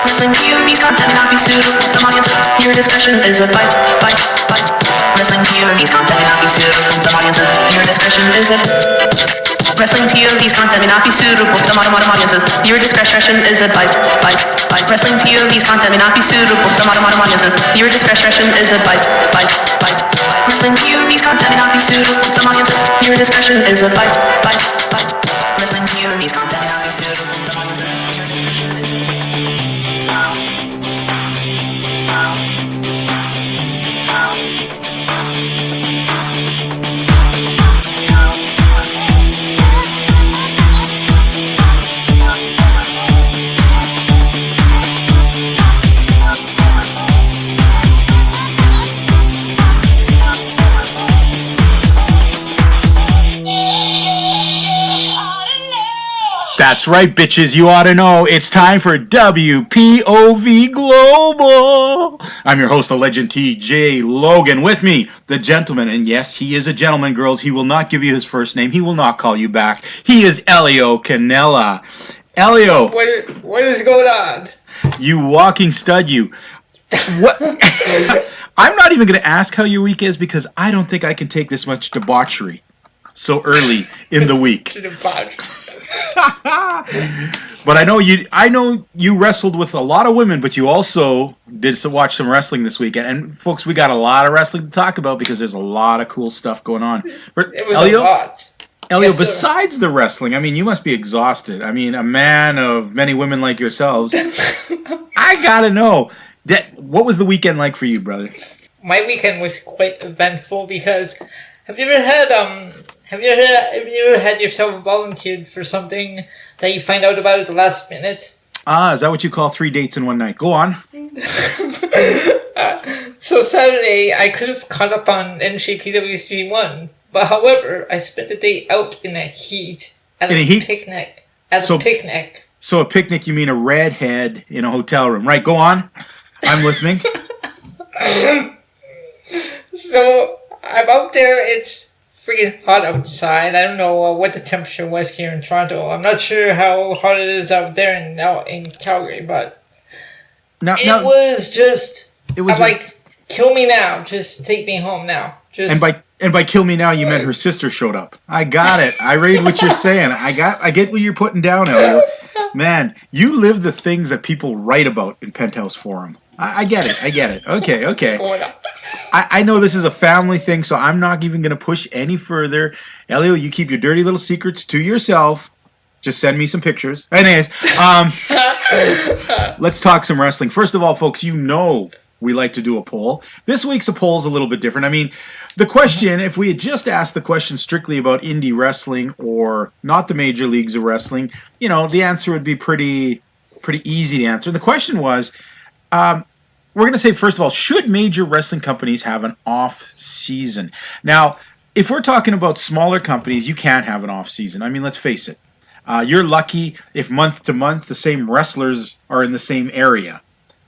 Wrestling POV's content may not be suitable to audiences. Your discretion is advised. Wrestling POV's content may not be suitable to audiences. Your discretion is advised. Wrestling POV's content may not be suitable to modern audiences. Your discretion is advised. Wrestling POV's content may not be suitable to modern audiences. Your discretion is advised. Wrestling POV's content may not be suitable to audiences. Your discretion is advised. Wrestling POV's content may not be suitable to audiences. That's right, bitches, you ought to know. It's time for WPOV Global. I'm your host, the legend TJ Logan. With me, the gentleman, and yes, he is a gentleman, girls. He will not give you his first name. He will not call you back. He is Elio Canella. Elio. What is going on? You walking stud, you. What? I'm not even going to ask how your week is because I don't think I can take this much debauchery so early in the week. But I know you wrestled with a lot of women, but you also did watch some wrestling this weekend. And folks, we got a lot of wrestling to talk about because there's a lot of cool stuff going on. But it was a lot. Elio, yes, besides the wrestling, I mean, you must be exhausted. I mean, a man of many women like yourselves. I gotta know what was the weekend like for you, brother? My weekend was quite eventful because have you ever had yourself volunteered for something that you find out about at the last minute? Is that what you call 3 dates in one night? Go on. So Saturday, I could have caught up on NJPW G1, but however, I spent the day out in the heat at a picnic. So a picnic, you mean a redhead in a hotel room, right? Go on. I'm listening. So I'm out there. It's freaking hot outside. I don't know what the temperature was here in Toronto. I'm not sure how hot it is out there in Calgary, but it was like, kill me now. Just take me home now. And by kill me now, you meant her sister showed up. I got it. I read what you're saying. I get what you're putting down, Elio. Man, you live the things that people write about in Penthouse Forum. I get it. Okay. I know this is a family thing, so I'm not even going to push any further. Elio, you keep your dirty little secrets to yourself. Just send me some pictures. Anyways, let's talk some wrestling. First of all, folks, you know we like to do a poll. This week's a poll is a little bit different. I mean, the question, if we had just asked the question strictly about indie wrestling or not the major leagues of wrestling, you know, the answer would be pretty easy to answer. The question was, we're going to say, first of all, should major wrestling companies have an off season? Now, if we're talking about smaller companies, you can't have an off season. I mean, let's face it. You're lucky if month to month the same wrestlers are in the same area.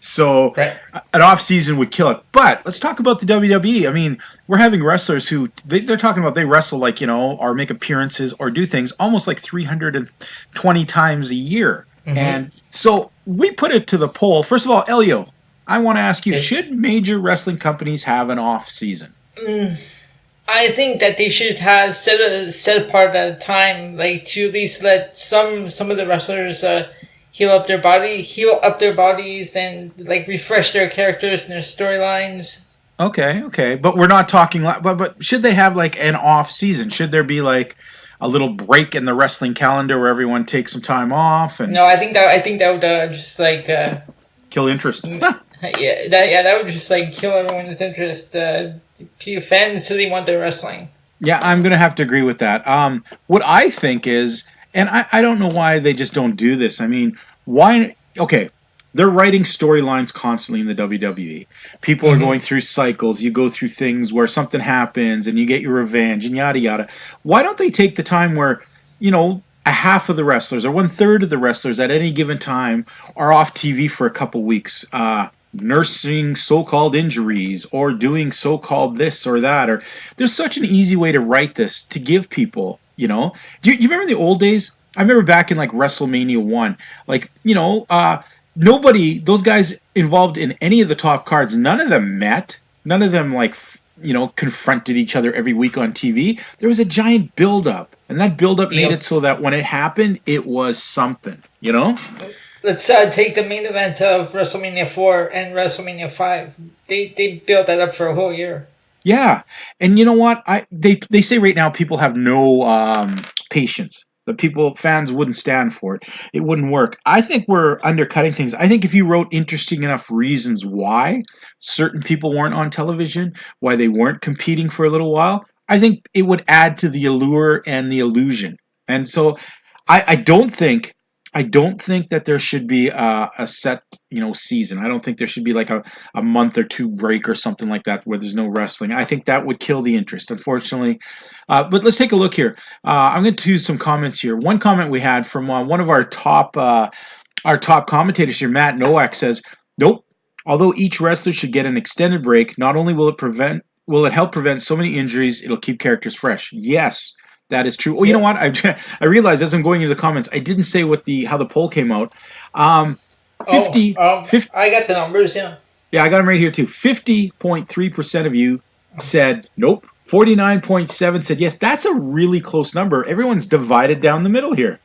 So an off season would kill it. But let's talk about the WWE. I mean, we're having wrestlers who they're talking about they wrestle like, you know, or make appearances or do things almost like 320 times a year. Mm-hmm. And so we put it to the poll. First of all, Elio, I want to ask you, should major wrestling companies have an off season? I think that they should have set apart at a time, like to at least let some of the wrestlers heal up their bodies and like refresh their characters and their storylines. Okay, but we're not talking. But should they have like an off season? Should there be like a little break in the wrestling calendar where everyone takes some time off? And no, I think that would just like kill interest. that would just like kill everyone's interest. Fans really want their wrestling. Yeah, I'm gonna have to agree with that. What I think is, and I don't know why they just don't do this. I mean, why? Okay, they're writing storylines constantly in the WWE. People are going through cycles. You go through things where something happens and you get your revenge and yada yada. Why don't they take the time where, you know, a half of the wrestlers or 1/3 of the wrestlers at any given time are off TV for a couple weeks, nursing so-called injuries or doing so-called this or that? Or there's such an easy way to write this to give people, you know. Do you remember in the old days? I remember back in like WrestleMania 1, like, you know, those guys involved in any of the top cards, none of them met. None of them, like, confronted each other every week on TV. There was a giant build-up, and that build-up made it Yep. so that when it happened, it was something, Let's take the main event of WrestleMania 4 and WrestleMania 5. They built that up for a whole year. Yeah, and you know what? They say right now people have no patience. The fans wouldn't stand for it. It wouldn't work. I think we're undercutting things. I think if you wrote interesting enough reasons why certain people weren't on television, why they weren't competing for a little while, I think it would add to the allure and the illusion. And so, I don't think. I don't think that there should be a set, season. I don't think there should be like a month or two break or something like that where there's no wrestling. I think that would kill the interest, unfortunately. But let's take a look here. I'm going to do some comments here. One comment we had from one of our top commentators here, Matt Nowak, says, "Nope. Although each wrestler should get an extended break, not only will it help prevent so many injuries, it'll keep characters fresh." Yes. That is true. Oh, you know what? I realized as I'm going into the comments, I didn't say how the poll came out. 50, I got the numbers, yeah. yeah, I got them right here too. 50.3% of you said nope. 49.7 said yes. That's a really close number. Everyone's divided down the middle here.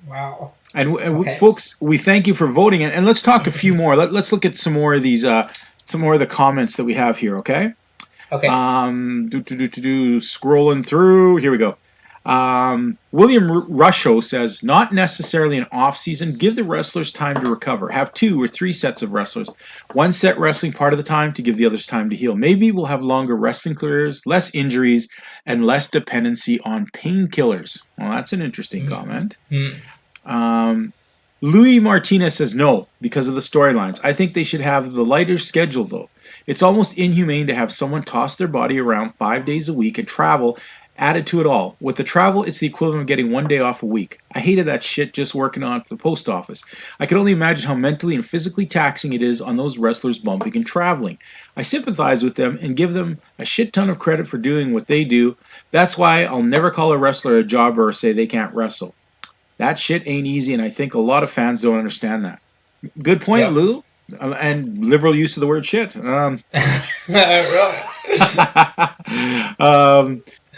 Wow. And Okay. folks, we thank you for voting. And let's talk a few more. Let's look at some more of these, some more of the comments that we have here. Okay. Okay. Scrolling through. Here we go. William Rusho says, not necessarily an off season. Give the wrestlers time to recover. Have 2 or 3 sets of wrestlers. One set wrestling part of the time to give the others time to heal. Maybe we'll have longer wrestling careers, less injuries, and less dependency on painkillers. Well, that's an interesting comment. Louis Martinez says no, because of the storylines. I think they should have the lighter schedule, though. It's almost inhumane to have someone toss their body around 5 days a week and travel added to it all. With the travel, it's the equivalent of getting 1 day off a week. I hated that shit just working on at the post office. I can only imagine how mentally and physically taxing it is on those wrestlers bumping and traveling. I sympathize with them and give them a shit ton of credit for doing what they do. That's why I'll never call a wrestler a jobber or say they can't wrestle. That shit ain't easy, and I think a lot of fans don't understand that. Good point, Yep. Lou. And liberal use of the word shit.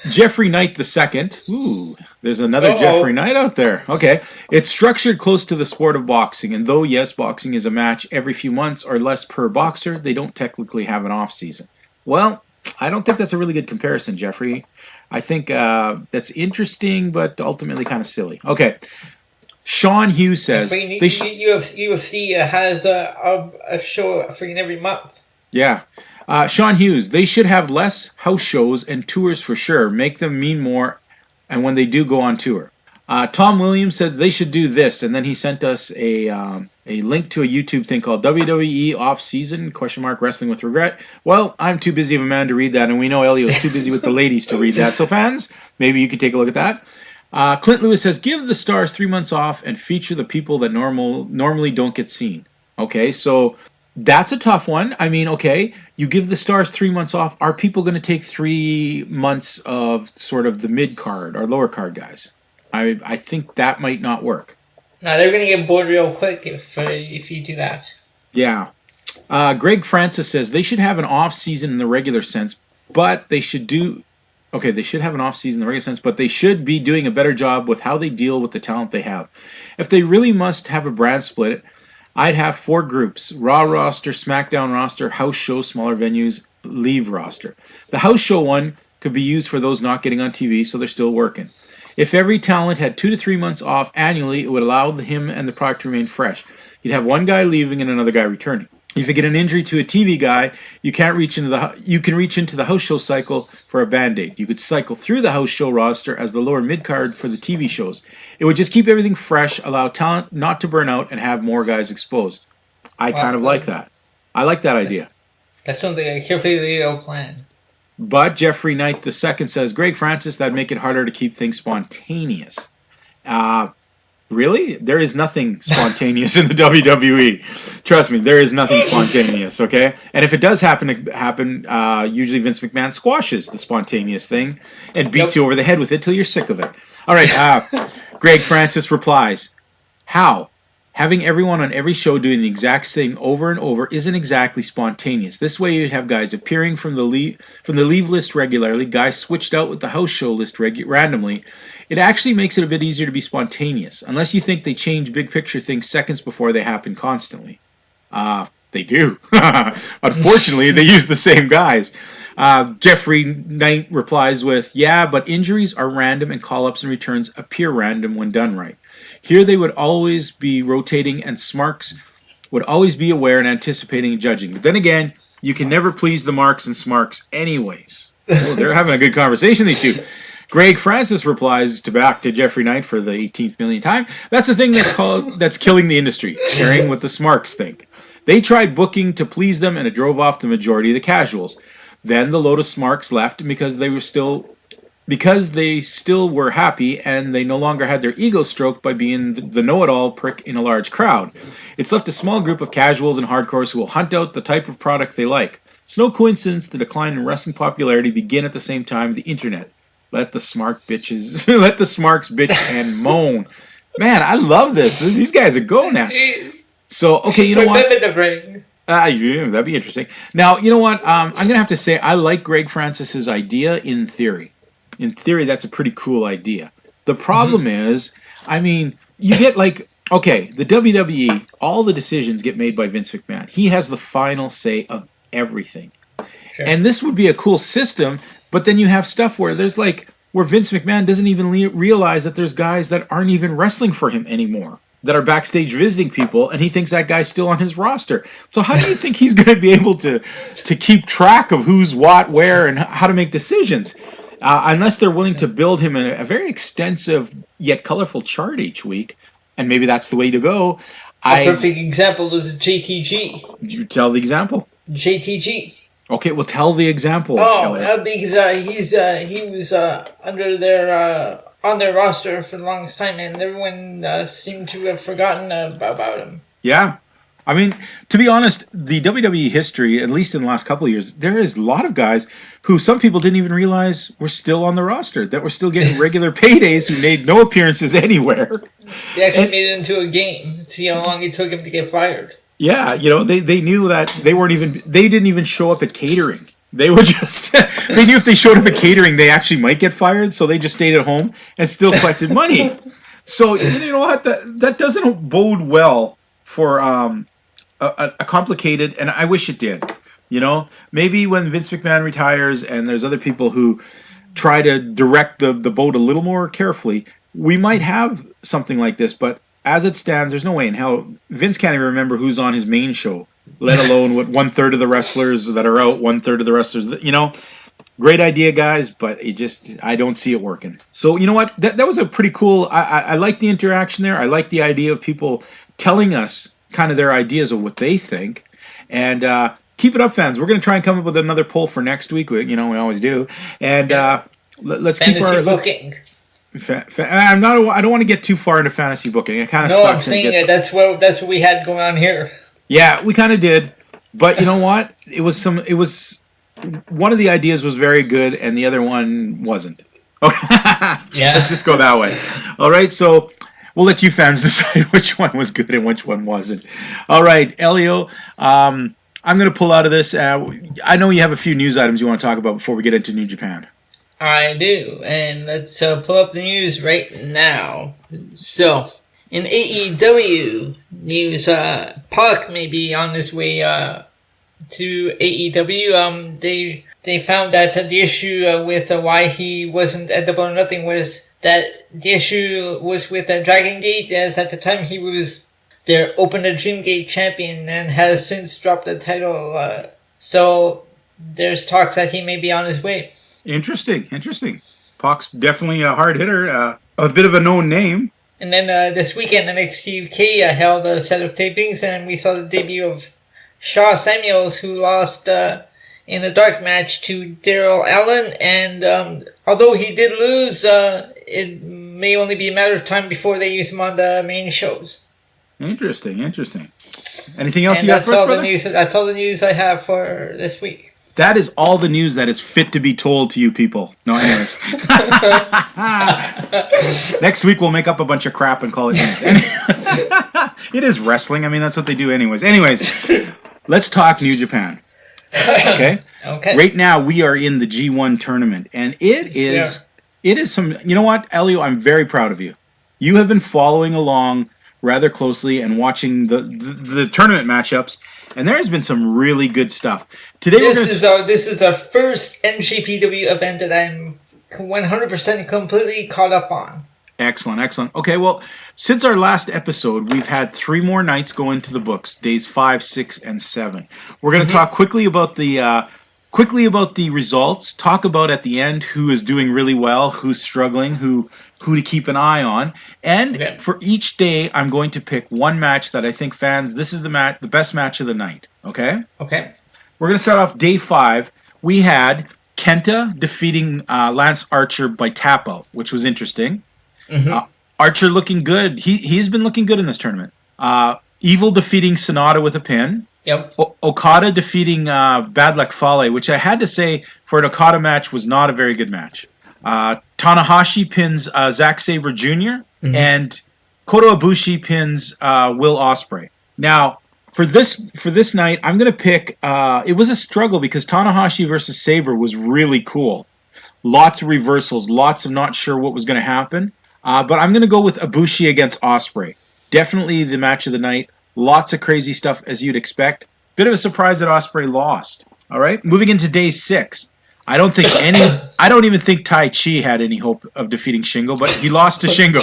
Jeffrey Knight II. Ooh, there's another Jeffrey Knight out there. Okay. It's structured close to the sport of boxing, and though, yes, boxing is a match every few months or less per boxer, they don't technically have an off season. Well, I don't think that's a really good comparison, Jeffrey. I think that's interesting, but ultimately kind of silly. Okay. Sean Hughes says UFC has a show freaking every month. Yeah. Sean Hughes, they should have less house shows and tours for sure. Make them mean more, and when they do go on tour. Tom Williams says they should do this, and then he sent us a link to a YouTube thing called WWE Off Season ? Wrestling with Regret. Well, I'm too busy of a man to read that, and we know Elio's too busy with the ladies to read that. So fans, maybe you could take a look at that. Clint Lewis says give the stars 3 months off and feature the people that normally don't get seen. Okay, so that's a tough one. I mean, okay, you give the stars 3 months off. Are people going to take 3 months of sort of the mid card or lower card guys? I think that might not work. No, they're going to get bored real quick if you do that. Yeah. Greg Francis says they should have an off season in the regular sense, but they should do. Okay, they should have an off season in the regular sense, but they should be doing a better job with how they deal with the talent they have. If they really must have a brand split, I'd have 4 groups: Raw roster, SmackDown roster, house show, smaller venues, leave roster. The house show one could be used for those not getting on TV, so they're still working. If every talent had 2 to 3 months off annually, it would allow him and the product to remain fresh. You'd have one guy leaving and another guy returning. If you get an injury to a TV guy, you can reach into the house show cycle for a band-aid. You could cycle through the house show roster as the lower mid-card for the TV shows. It would just keep everything fresh, allow talent not to burn out, and have more guys exposed. I kind of like that. I like that idea. That's something I carefully laid out plan. But Jeffrey Knight II says, Greg Francis, that'd make it harder to keep things spontaneous. Really? There is nothing spontaneous in the WWE. Trust me, there is nothing spontaneous, okay? And if it does happen, usually Vince McMahon squashes the spontaneous thing and beats you over the head with it till you're sick of it. All right, Greg Francis replies, how? Having everyone on every show doing the exact thing over and over isn't exactly spontaneous. This way you'd have guys appearing from the leave list regularly, guys switched out with the house show list randomly. It actually makes it a bit easier to be spontaneous, unless you think they change big picture things seconds before they happen constantly. They do. Unfortunately, they use the same guys. Jeffrey Knight replies with, yeah, but injuries are random and call-ups and returns appear random when done right. Here they would always be rotating and Smarks would always be aware and anticipating and judging. But then again, you can never please the Marks and Smarks anyways. Well, they're having a good conversation, these two. Greg Francis replies back to Jeffrey Knight for the 18th millionth time. That's the thing that's killing the industry, sharing what the Smarks think. They tried booking to please them and it drove off the majority of the casuals. Then the Lotus Smarks left because they still were happy and they no longer had their ego stroked by being the know-it-all prick in a large crowd. It's left a small group of casuals and hardcores who will hunt out the type of product they like. It's no coincidence the decline in wrestling popularity begin at the same time the internet. Let the Smarks bitch and moan. Man, I love this. These guys are go now. So, okay, you know what? Put them in the ring. Yeah, that'd be interesting. Now, you know what? I'm going to have to say I like Greg Francis's idea in theory. In theory, that's a pretty cool idea. The problem is, I mean, you get like, okay, the WWE, all the decisions get made by Vince McMahon. He has the final say of everything. Sure. And this would be a cool system, but then you have stuff where there's like, where Vince McMahon doesn't even realize that there's guys that aren't even wrestling for him anymore, that are backstage visiting people, and he thinks that guy's still on his roster. So how do you think he's going to be able to keep track of who's what, where, and how to make decisions? Unless they're willing to build him a very extensive yet colorful chart each week, and maybe that's the way to go. A perfect example is JTG. You tell the example. JTG. Okay, well, tell the example. Oh, because he was under their on their roster for the longest time, and everyone seemed to have forgotten about him. Yeah. I mean, to be honest, the WWE history, at least in the last couple of years, there is a lot of guys who some people didn't even realize were still on the roster, that were still getting regular paydays, who made no appearances anywhere. They actually made it into a game. See how long it took him to get fired. Yeah, you know, they knew that they didn't even show up at catering. They were just, they knew if they showed up at catering, they actually might get fired, so they just stayed at home and still collected money. So, you know what, that doesn't bode well for a complicated, and I wish it did. You know, maybe when Vince McMahon retires and there's other people who try to direct the boat a little more carefully, we might have something like this, but as it stands, there's no way in hell. Vince can't even remember who's on his main show, let alone what 1/3 of the wrestlers that are out, 1/3 of the wrestlers that, you know. Great idea, guys, but I don't see it working. So, you know what? That was a pretty cool, I like the interaction there. I like the idea of people telling us kind of their ideas of what they think. And keep it up, fans. We're going to try and come up with another poll for next week. We always do. And let's keep our booking. I don't want to get too far into fantasy booking. It kind of sucks. No, I'm saying that's what we had going on here. Yeah, we kind of did. But you know what? It was one of the ideas was very good and the other one wasn't. Yeah. Let's just go that way. All right, so we'll let you fans decide which one was good and which one wasn't. All right, Elio, I'm going to pull out of this. I know you have a few news items you want to talk about before we get into New Japan. I do, and let's pull up the news right now. So, in AEW news, Pac may be on his way to AEW. They found that the issue with why he wasn't at Double or Nothing was that the issue was with Dragon Gate, as at the time he was their Open the Dream Gate champion and has since dropped the title. So there's talks that he may be on his way. Interesting. Pac's definitely a hard hitter, a bit of a known name. And then this weekend, NXT UK held a set of tapings, and we saw the debut of Shaw Samuels, who lost in a dark match to Daryl Allen. And although he did lose, it may only be a matter of time before they use him on the main shows. Interesting. Anything else you got for us, brother? That's all the news I have for this week. That is all the news that is fit to be told to you people. No, anyways. Next week we'll make up a bunch of crap and call it news. It is wrestling. I mean, that's what they do anyways. Anyways, let's talk New Japan. Okay? Okay. Right now we are in the G1 tournament, and it is some, you know what, Elio, I'm very proud of you. You have been following along rather closely and watching the tournament matchups, and there has been some really good stuff. Today this is our first NJPW event that I'm 100% completely caught up on. Excellent. Okay, well, since our last episode, we've had 3 more nights go into the books, days 5, 6, and 7. We're going to talk quickly about the results, talk about at the end who is doing really well, who's struggling, who to keep an eye on, and for each day, I'm going to pick one match that I think fans, this is the best match of the night. Okay. We're going to start off day 5. We had Kenta defeating Lance Archer by tap out, which was interesting. Archer looking good. He's been looking good in this tournament. Evil defeating Sonata with a pin. Yep. Okada defeating Bad Luck Fale, which I had to say for an Okada match was not a very good match. Tanahashi pins Zack Sabre Jr. And Kota Ibushi pins Will Ospreay. Now, for this night, I'm going to pick. It was a struggle because Tanahashi versus Sabre was really cool. Lots of reversals, lots of not sure what was going to happen. But I'm going to go with Ibushi against Ospreay. Definitely the match of the night. Lots of crazy stuff as you'd expect. Bit of a surprise that Ospreay lost. All right, moving into day 6. I don't even think Tai Chi had any hope of defeating Shingo, but he lost to Shingo.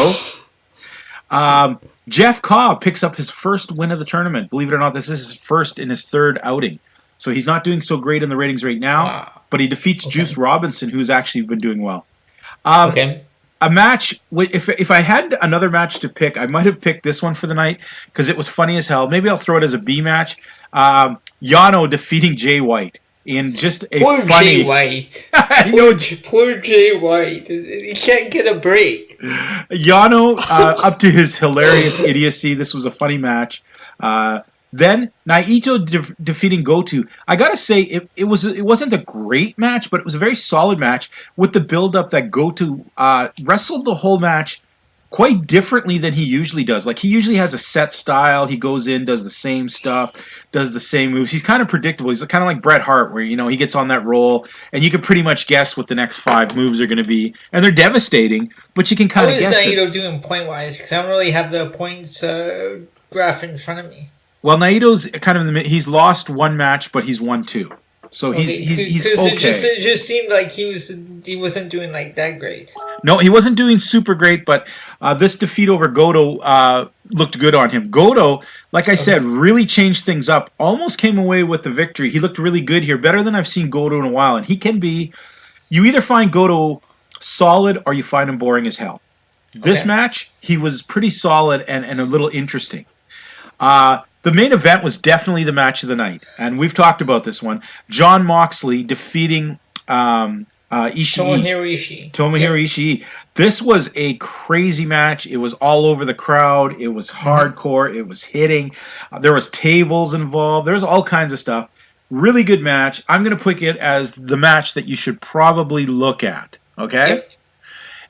Jeff Cobb picks up his first win of the tournament. Believe it or not, this is his first in his 3rd outing. So he's not doing so great in the ratings right now, but he defeats Juice Robinson, who's actually been doing well. A match, if I had another match to pick, I might have picked this one for the night because it was funny as hell. Maybe I'll throw it as a B match. Yano defeating Jay White in just a poor funny... Jay White. I Poor Jay White. He can't get a break. Yano, up to his hilarious idiocy. This was a funny match. Then Naito defeating Goto. I gotta say, it wasn't a great match, but it was a very solid match with the build-up that Goto wrestled the whole match quite differently than he usually does. Like, he usually has a set style. He goes in, does the same stuff, does the same moves. He's kind of predictable. He's kind of like Bret Hart, where, he gets on that roll, and you can pretty much guess what the next 5 moves are going to be. And they're devastating, but you can kind of guess How is Naito doing point-wise? Because I don't really have the points graph in front of me. Well, Naito's kind of he's lost 1 match, but he's won 2. So he's okay. It just seemed like he wasn't doing like that great. No, he wasn't doing super great, but this defeat over Goto looked good on him. Goto, like I said, really changed things up. Almost came away with the victory. He looked really good here, better than I've seen Goto in a while. And he can be. You either find Goto solid or you find him boring as hell. This match, he was pretty solid and a little interesting. The main event was definitely the match of the night, and we've talked about this one. Jon Moxley defeating Ishii. Tomohiro Ishii. This was a crazy match. It was all over the crowd. It was hardcore. It was hitting. There was tables involved. There was all kinds of stuff. Really good match. I'm going to pick it as the match that you should probably look at. Okay? Yep.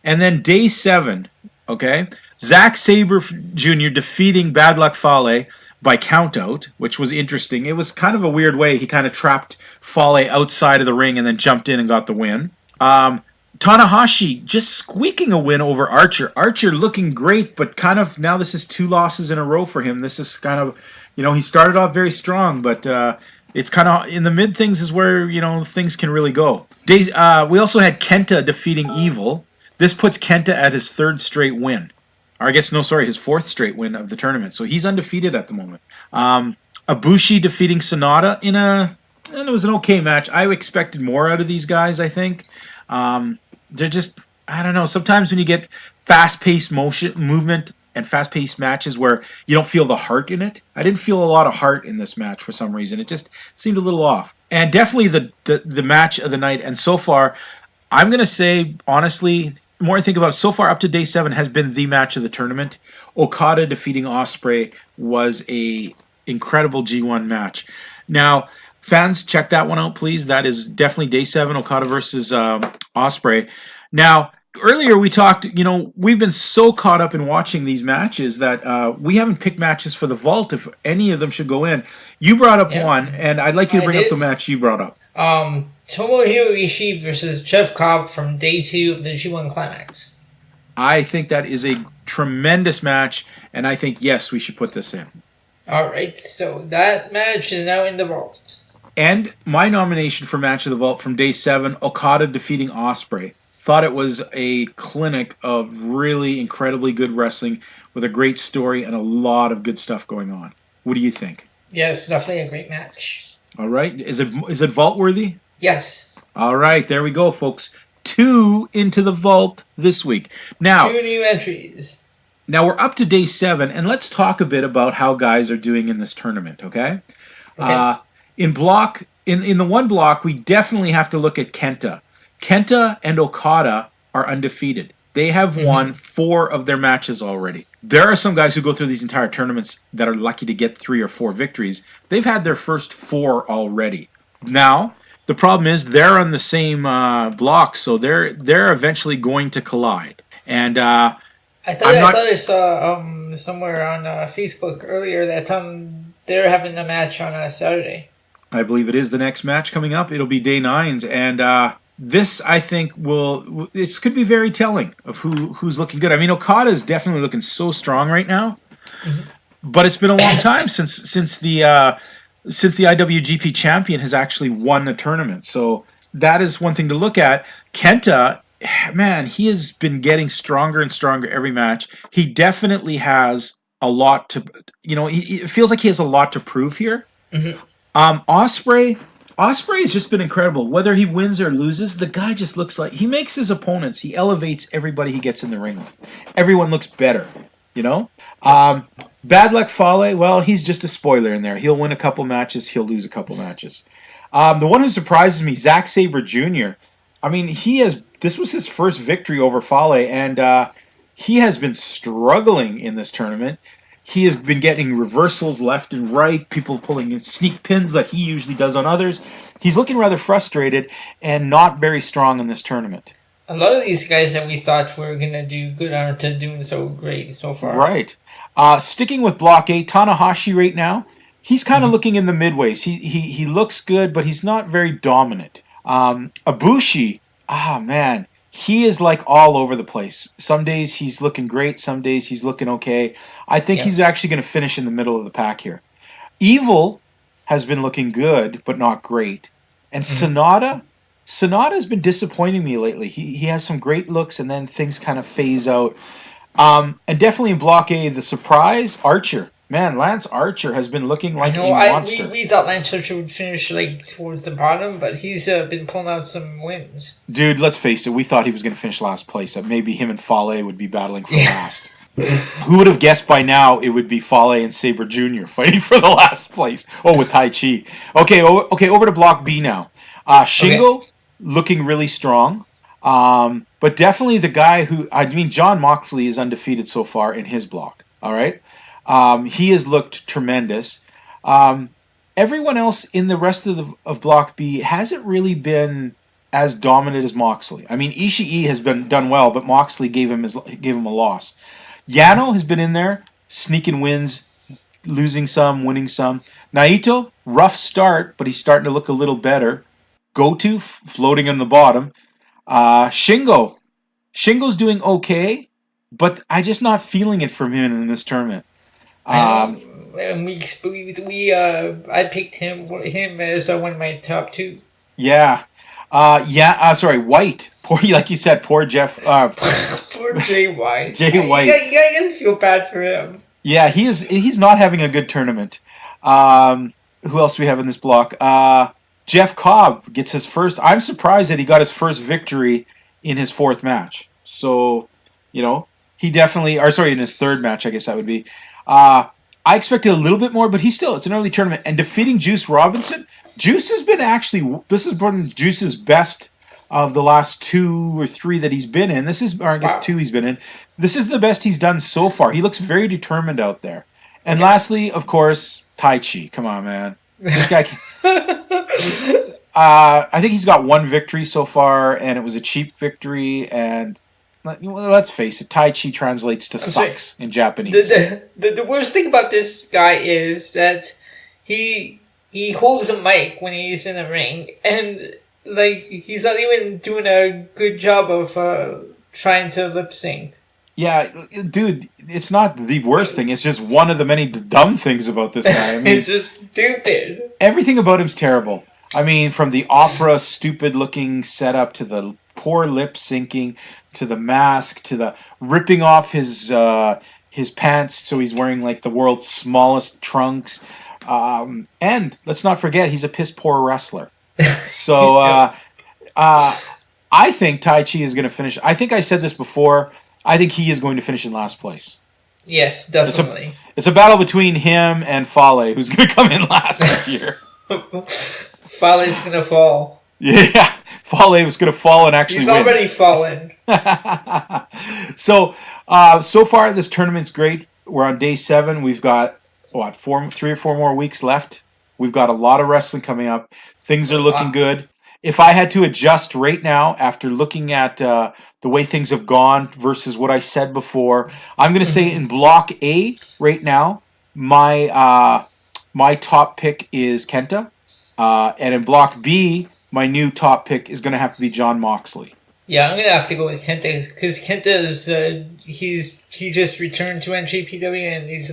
And then day 7, okay? Zack Sabre Jr. defeating Bad Luck Fale by countout, which was interesting. It was kind of a weird way. He kind of trapped Fale outside of the ring and then jumped in and got the win. Tanahashi just squeaking a win over Archer. Archer looking great, but kind of now this is 2 losses in a row for him. This is kind of, he started off very strong, but it's kind of in the mid things is where, things can really go. We also had Kenta defeating Evil. This puts Kenta at his 3rd straight win. Or his 4th straight win of the tournament. So he's undefeated at the moment. Ibushi defeating Sonata and it was an okay match. I expected more out of these guys, I think. They're just, I don't know, sometimes when you get fast-paced movement and fast-paced matches where you don't feel the heart in it. I didn't feel a lot of heart in this match for some reason. It just seemed a little off. And definitely the match of the night, and so far, I'm going to say, honestly, the more I think about it, so far up to day 7 has been the match of the tournament. Okada defeating Ospreay was a incredible G1 match. Now, Fans, check that one out, please. That is definitely day 7, Okada versus Ospreay. Now, earlier we talked, we've been so caught up in watching these matches that we haven't picked matches for the vault if any of them should go in. You brought up one, and I'd like you to bring up the match you brought up. Tomohiro Ishii versus Jeff Cobb from day 2 of the G1 Climax. I think that is a tremendous match, and I think, yes, we should put this in. Alright, so that match is now in the vault. And my nomination for Match of the Vault from day 7, Okada defeating Ospreay. Thought it was a clinic of really incredibly good wrestling with a great story and a lot of good stuff going on. What do you think? Yes, definitely a great match. All right. Is it vault worthy? Yes. All right. There we go, folks. 2 into the vault this week. Now, 2 new entries. Now we're up to day 7, and let's talk a bit about how guys are doing in this tournament, okay? In the one block, we definitely have to look at Kenta. Kenta and Okada are undefeated. They have won 4 of their matches already. There are some guys who go through these entire tournaments that are lucky to get 3 or 4 victories. They've had their first 4 already. Now, the problem is they're on the same block, so they're eventually going to collide. And I thought I saw somewhere on Facebook earlier that they're having a match on Saturday. I believe it is the next match coming up. It'll be day 9s, and this I think this could be very telling of who's looking good. I mean, Okada is definitely looking so strong right now, but it's been a long time since the IWGP champion has actually won a tournament. So that is one thing to look at. Kenta, man, he has been getting stronger and stronger every match. He definitely has a lot to, it feels like he has a lot to prove here. Ospreay has just been incredible. Whether he wins or loses, the guy just looks like he makes his opponents. He elevates everybody he gets in the ring with. Everyone looks better, Bad Luck Fale, well, he's just a spoiler in there. He'll win a couple matches. He'll lose a couple matches. The one who surprises me, Zack Sabre Jr. I mean, this was his first victory over Fale, and he has been struggling in this tournament. He has been getting reversals left and right, people pulling in sneak pins like he usually does on others. He's looking rather frustrated and not very strong in this tournament. A lot of these guys that we thought were going to do good aren't doing so great so far. Right. Sticking with Block A, Tanahashi right now, he's kind of looking in the midways. He looks good, but he's not very dominant. Ibushi, man, he is like all over the place. Some days he's looking great, some days he's looking okay. I think he's actually going to finish in the middle of the pack here. Evil has been looking good, but not great. And Sonata has been disappointing me lately. He has some great looks, and then things kind of phase out. And definitely in Block A, the surprise, Archer. Man, Lance Archer has been looking like a monster. We thought Lance Archer would finish towards the bottom, but he's been pulling out some wins. Dude, let's face it, we thought he was going to finish last place. Maybe him and Fale would be battling for last. Who would have guessed by now it would be Fale and Sabre Jr. fighting for the last place? Oh, with Tai Chi. Okay, over to Block B now. Shingo looking really strong. But definitely the guy John Moxley is undefeated so far in his block. All right? He has looked tremendous. Everyone else in the rest of Block B hasn't really been as dominant as Moxley. I mean, Ishii has done well, but Moxley gave him a loss. Yano has been in there, sneaking wins, losing some, winning some. Naito, rough start, but he's starting to look a little better. Goto, floating on the bottom. Shingo's doing okay, but I'm just not feeling it from him in this tournament. I picked him as one of my top 2. Yeah. White. Poor, like you said, poor Jeff. Poor Jay White. Jay White. You gotta feel bad for him. Yeah, he's not having a good tournament. Who else do we have in this block? Jeff Cobb gets his first. I'm surprised that he got his first victory in his 4th match. So, he definitely, in his 3rd match, I guess that would be. I expected a little bit more, but it's an early tournament. And defeating Juice Robinson, Juice has been this has been Juice's best of the last 2 or 3 that he's been in. 2 he's been in. This is the best he's done so far. He looks very determined out there. And lastly, of course, Tai Chi. Come on, man. This guy I think he's got one victory so far, and it was a cheap victory. And let's face it, Tai Chi translates to I'm sorry. sucks in Japanese. The worst thing about this guy is that he holds a mic when he's in the ring, and like he's not even doing a good job of trying to lip sync. Yeah, dude, it's not the worst thing. It's just one of the many dumb things about this guy. I mean, It's just stupid. everything about him's terrible. I mean, from the opera stupid-looking setup to the poor lip syncing to the mask to the ripping off his pants so he's wearing like the world's smallest trunks. And let's not forget he's a piss poor wrestler. So I think Tai Chi is going to finish. I think I said this before. I think he is going to finish in last place. Yes, definitely. It's a battle between him and Fale, who's going to come in last this year. Fale's gonna fall. Yeah, Fale was going to fall and actually He's win. already fallen. So far this tournament's great. We're on day 7. We've got 3 or 4 more weeks left. We've got a lot of wrestling coming up. Things are looking good. If I had to adjust right now after looking at the way things have gone versus what I said before, I'm going to say in Block A right now, my top pick is Kenta. And in Block B, my new top pick is going to have to be Jon Moxley. Yeah, I'm gonna have to go with Kenta because Kenta is he just returned to NJPW and he's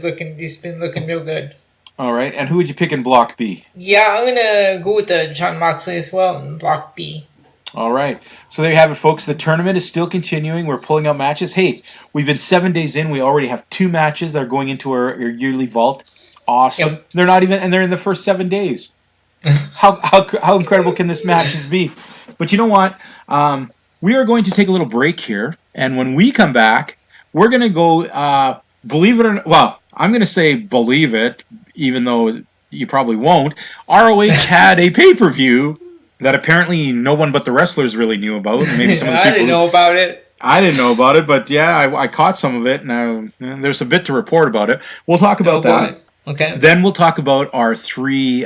been looking real good. All right, and who would you pick in Block B? Yeah, I'm gonna go with Jon Moxley as well in Block B. All right, so there you have it, folks. The tournament is still continuing. We're pulling out matches. Hey, we've been 7 days in. We already have 2 matches that are going into our yearly vault. Awesome. Yep. They're in the first 7 days. How incredible can this matches be? But you know what? We are going to take a little break here, and when we come back, we're going to go. Believe it or not, well, I'm going to say believe it, even though you probably won't. ROH had a pay-per-view that apparently no one but the wrestlers really knew about. Maybe some of the people I didn't know about it. I didn't know about it, but yeah, I caught some of it, and there's a bit to report about it. We'll talk about that. Okay. Then we'll talk about our three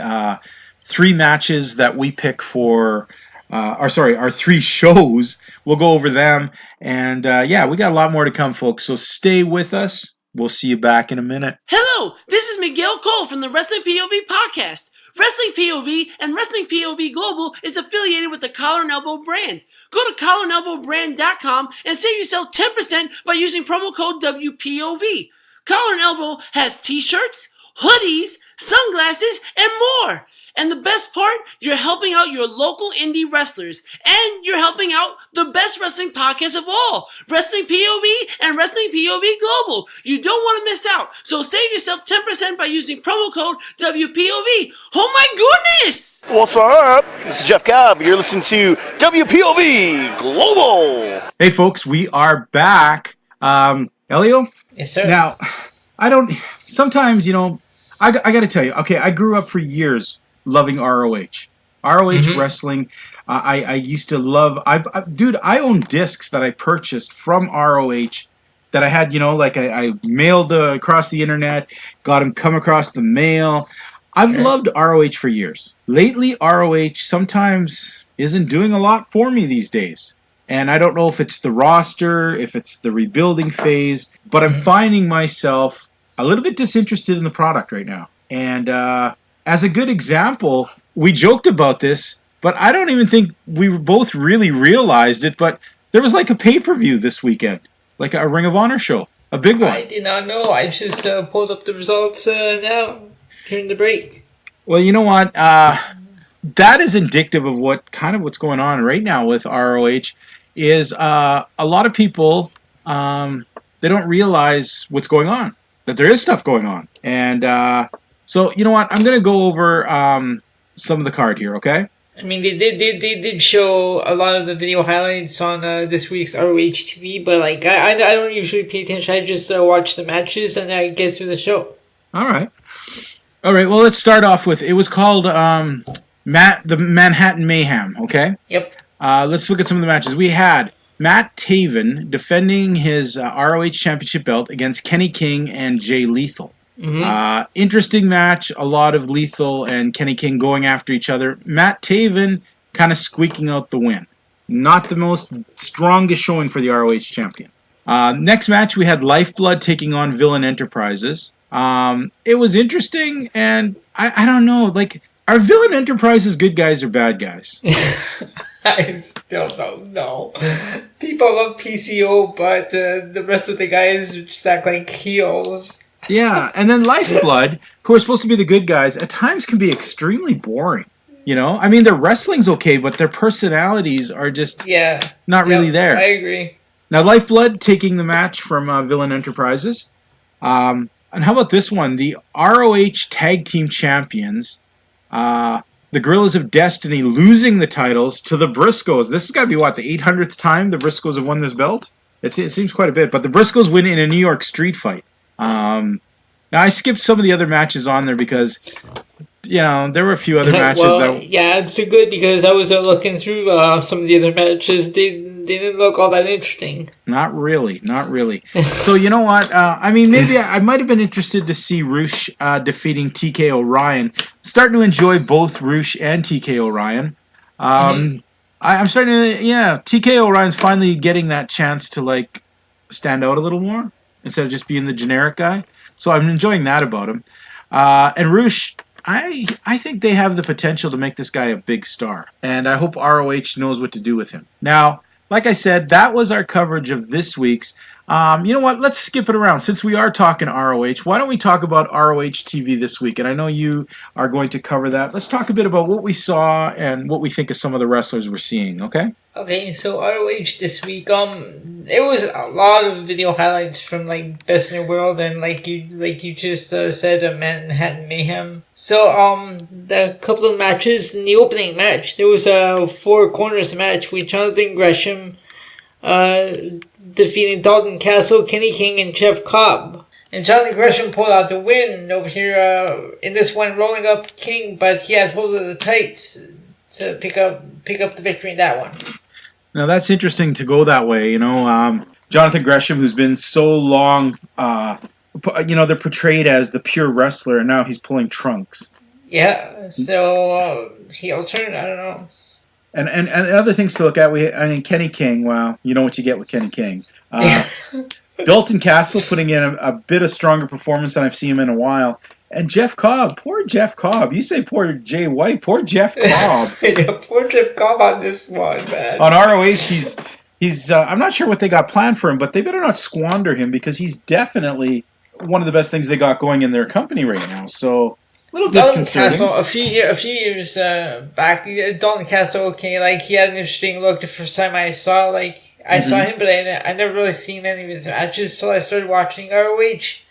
matches that we pick for. Our 3 shows. We'll go over them, and we got a lot more to come, folks. So stay with us. We'll see you back in a minute. Hello, this is Miguel Cole from the Wrestling POV podcast. Wrestling POV and Wrestling POV Global is affiliated with the Collar and Elbow brand. Go to collarandelbowbrand.com and save yourself 10% by using promo code WPOV. Collar and Elbow has t-shirts, hoodies, sunglasses, and more. And the best part, you're helping out your local indie wrestlers. And you're helping out the best wrestling podcast of all, Wrestling POV and Wrestling POV Global. You don't want to miss out. So save yourself 10% by using promo code WPOV. Oh my goodness! What's up? This is Jeff Cobb. You're listening to WPOV Global. Hey, folks, we are back. Elio? Yes, sir. Now, sometimes, I got to tell you, okay, I grew up for years loving ROH. ROH wrestling, I used to love. I own discs that I purchased from ROH that I had, I mailed across the internet, got them come across the mail. I've loved ROH for years. Lately, ROH sometimes isn't doing a lot for me these days. And I don't know if it's the roster, if it's the rebuilding phase, but I'm finding myself a little bit disinterested in the product right now. And as a good example, we joked about this, but I don't even think we both really realized it, but there was like a pay-per-view this weekend, like a Ring of Honor show, a big one. I did not know. I just pulled up the results now during the break. Well, you know what? That is indicative of what's going on right now with ROH is a lot of people, they don't realize what's going on, that there is stuff going on. And so, you know what? I'm going to go over some of the card here, okay? I mean, they did show a lot of the video highlights on this week's ROH TV, but like I don't usually pay attention. I just watch the matches and I get through the show. All right. Well, let's start off with, it was called the Manhattan Mayhem, okay? Yep. Let's look at some of the matches. We had Matt Taven defending his ROH Championship belt against Kenny King and Jay Lethal. Interesting match. A lot of Lethal and Kenny King going after each other. Matt Taven kind of squeaking out the win. Not the most strongest showing for the ROH champion. Next match, we had Lifeblood taking on Villain Enterprises. It was interesting, and I don't know, like, are Villain Enterprises good guys or bad guys? I still don't know. People love PCO, but the rest of the guys just act like heels. Yeah, and then Lifeblood, who are supposed to be the good guys, at times can be extremely boring. You know, I mean, their wrestling's okay, but their personalities are just not really there. I agree. Now, Lifeblood taking the match from Villain Enterprises. And how about this one? The ROH Tag Team Champions, the Guerrillas of Destiny, losing the titles to the Briscoes. This has got to be, what, the 800th time the Briscoes have won this belt? It seems quite a bit. But the Briscoes win in a New York street fight. Now, I skipped some of the other matches on there because, you know, there were a few other matches Yeah, it's so good because I was looking through some of the other matches. They didn't look all that interesting. Not really. So, you know what? I mean, maybe I might have been interested to see Roosh defeating TK O'Ryan. I'm starting to enjoy both Roosh and TK O'Ryan. I'm starting to, TK O'Ryan's finally getting that chance to, like, stand out a little more instead of just being the generic guy. So I'm enjoying that about him. And Roosh, I think they have the potential to make this guy a big star. And I hope ROH knows what to do with him. Now, like I said, that was our coverage of this week's. You know what? Let's skip it around. Since we are talking ROH, why don't we talk about ROH TV this week? And I know you are going to cover that. Let's talk a bit about what we saw and what we think of some of the wrestlers we're seeing, okay? Okay, so ROH this week, it was a lot of video highlights from like Best in the World and like you just said, Manhattan Mayhem. So the couple of matches in the opening match, there was a four corners match with Jonathan Gresham defeating Dalton Castle, Kenny King, and Jeff Cobb. And Jonathan Gresham pulled out the win over here in this one, rolling up King, but he had hold of the tights to pick up the victory in that one. Now that's interesting to go that way, you know. Jonathan Gresham, who's been so long, they're portrayed as the pure wrestler, and now he's pulling trunks. Yeah, so heel turn, I don't know. And other things to look at, Kenny King, well, you know what you get with Kenny King. Dalton Castle putting in a bit of stronger performance than I've seen him in a while. And Jeff Cobb, poor Jeff Cobb. You say poor Jay White, poor Jeff Cobb. Yeah, poor Jeff Cobb on this one, man. On ROH, he's I'm not sure what they got planned for him, but they better not squander him because he's definitely one of the best things they got going in their company right now. So a little disconcerting. Castle, a few years back, Dalton Castle, okay, like he had an interesting look the first time I saw him, but I never really seen any of his matches till I started watching ROH.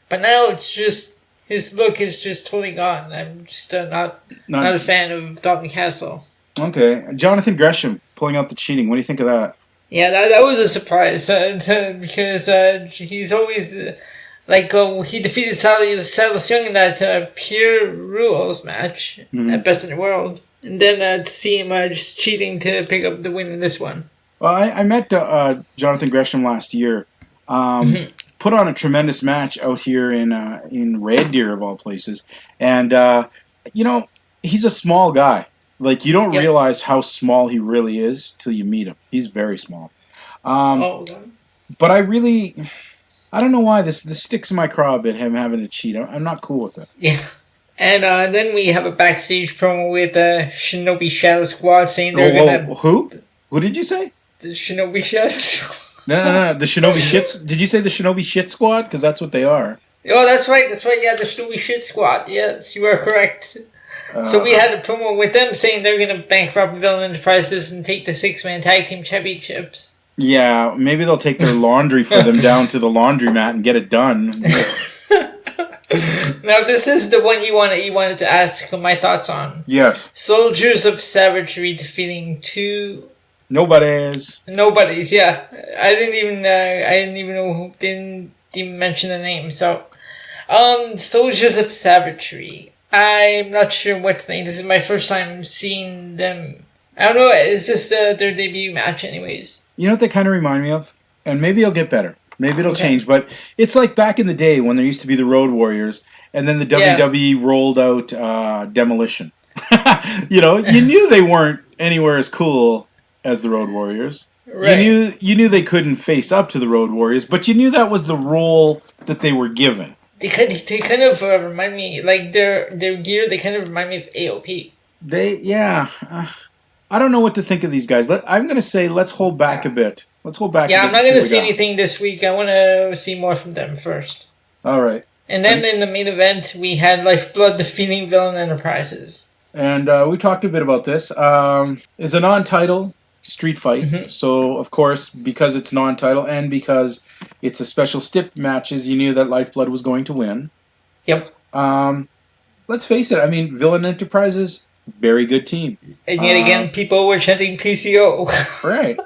But now it's just his look is just totally gone. I'm just not a fan of Dalton Castle. Okay, Jonathan Gresham pulling out the cheating. What do you think of that? Yeah, that was a surprise because he's always he defeated Silas Young in that Pure Rules match at Best in the World, and then to see him just cheating to pick up the win in this one. Well, I met Jonathan Gresham last year. Put on a tremendous match out here in Red Deer of all places, and he's a small guy. Like you don't realize how small he really is till you meet him. He's very small. But I don't know why this sticks in my craw a bit. Him having to cheat, I'm not cool with it. Yeah. And then we have a backstage promo with Shinobi Shadow Squad saying they're gonna. Who? Who did you say? The Shinobi Shadow Squad. No. The Shinobi Shits. Did you say the Shinobi Shit Squad? Because that's what they are. Oh, that's right. Yeah, the Shinobi Shit Squad. Yes, you are correct. So we had a promo with them saying they're going to bankrupt Villain Enterprises and take the 6-man tag team championships. Yeah, maybe they'll take their laundry for them down to the laundromat and get it done. Now, this is the one you wanted to ask my thoughts on. Yes. Soldiers of Savagery defeating two Nobodies, yeah. I didn't even know who didn't even mention the name. So, Soldiers of Savagery. I'm not sure what to think. This is my first time seeing them. I don't know. It's just their debut match, anyways. You know what they kind of remind me of, and maybe it'll get better. Maybe it'll change, but it's like back in the day when there used to be the Road Warriors, and then the WWE rolled out Demolition. You knew they weren't anywhere as cool as the Road Warriors. Right. You knew they couldn't face up to the Road Warriors, but you knew that was the role that they were given. They kind of remind me, like their gear. They kind of remind me of AOP. I don't know what to think of these guys. I'm going to say let's hold back a bit. Let's hold back. Yeah, I'm not going to see anything this week. I want to see more from them first. All right. And then in the main event, we had Lifeblood defeating Villain Enterprises. And we talked a bit about this. It's a non-title street fight. Mm-hmm. So, of course, because it's non-title and because it's a special stip matches, you knew that Lifeblood was going to win. Yep. Let's face it. I mean, Villain Enterprises, very good team. And yet again, people were chanting PCO. Right.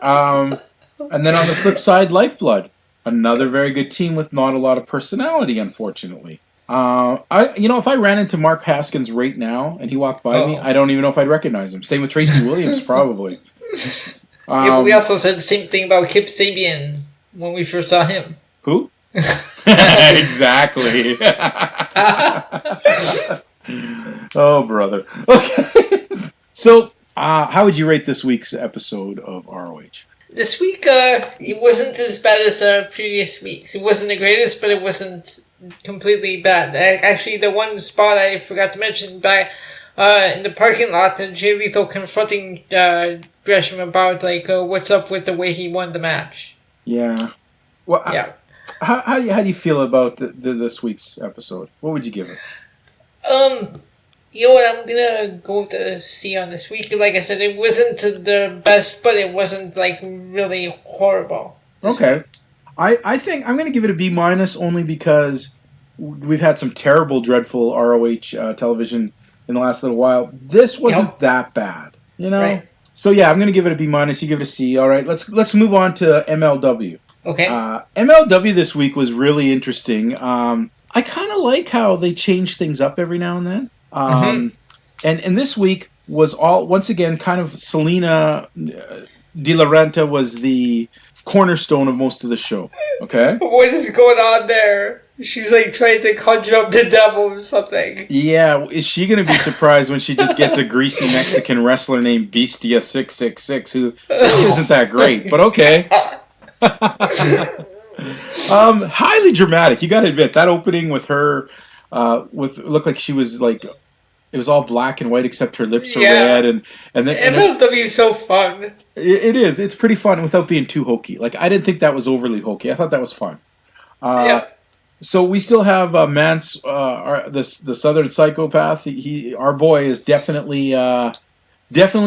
And then on the flip side, Lifeblood, another very good team with not a lot of personality, unfortunately. If I ran into Mark Haskins right now and he walked by me, I don't even know if I'd recognize him. Same with Tracy Williams, probably. But we also said the same thing about Kip Sabian when we first saw him. Who? Exactly. Oh, brother. Okay. So, how would you rate this week's episode of ROH? This week, it wasn't as bad as previous weeks. It wasn't the greatest, but it wasn't completely bad. Actually, the one spot I forgot to mention, in the parking lot, Jay Lethal confronting Gresham about what's up with the way he won the match. Yeah. Well, yeah. How do you feel about this week's episode? What would you give it? You know what? I'm gonna go with the C on this week. Like I said, it wasn't the best, but it wasn't really horrible. Okay. I think I'm gonna give it a B- only because we've had some terrible, dreadful ROH television in the last little while. This wasn't that bad, Right. So yeah, I'm gonna give it a B-. You give it a C. All right. Let's move on to MLW. Okay. MLW this week was really interesting. I kind of like how they change things up every now and then. And this week was once again kind of Selena De La Renta was the cornerstone of most of the show. Okay. What is going on there? She's trying to conjure up the devil or something. Yeah, is she going to be surprised when she just gets a greasy Mexican wrestler named Bestia 666 who isn't that great, but okay. Highly dramatic. You got to admit that opening with her, looked like she was it was all black and white except her lips were red, and then MLW is so fun. It is. It's pretty fun without being too hokey. I didn't think that was overly hokey. I thought that was fun. So we still have Mance, the Southern Psychopath. Our boy is definitely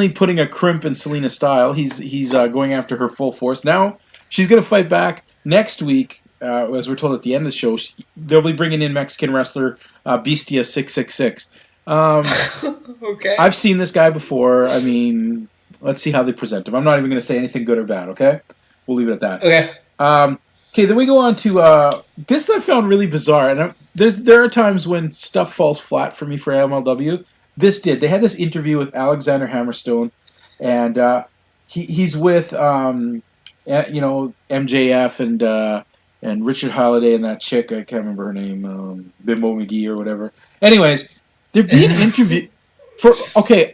putting a crimp in Selena's style. He's going after her full force now. She's going to fight back next week, as we're told at the end of the show. They'll be bringing in Mexican wrestler Bestia 666. Okay. I've seen this guy before. I mean, let's see how they present him. I'm not even going to say anything good or bad, okay? We'll leave it at that. Okay. Okay, then we go on to this I found really bizarre. And there are times when stuff falls flat for me for MLW. This did. They had this interview with Alexander Hammerstone, and he's with MJF and Richard Holiday and that chick, I can't remember her name, Bimbo McGee or whatever. Anyways, they're being interviewed